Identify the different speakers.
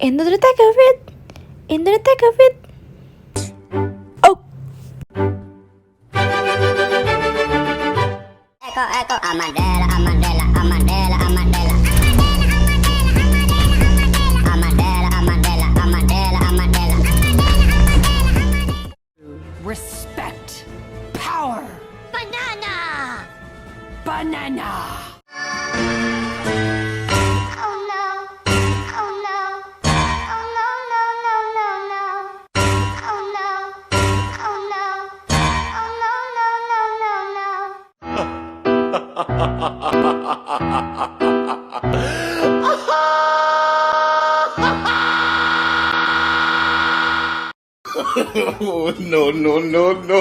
Speaker 1: In the thick of it. In the thick of it. Oh.
Speaker 2: Echo, echo, Amadela, Amadela, Amadela, Amadela. Amadela, Amadela, Amadela, Amadela.
Speaker 3: Respect. Power.
Speaker 2: Banana!
Speaker 3: Banana.
Speaker 2: Oh no, oh no, oh no, no, no, no, no. Oh no, oh no, oh no, no, no, no, no.
Speaker 4: Oh, no, no, no, no.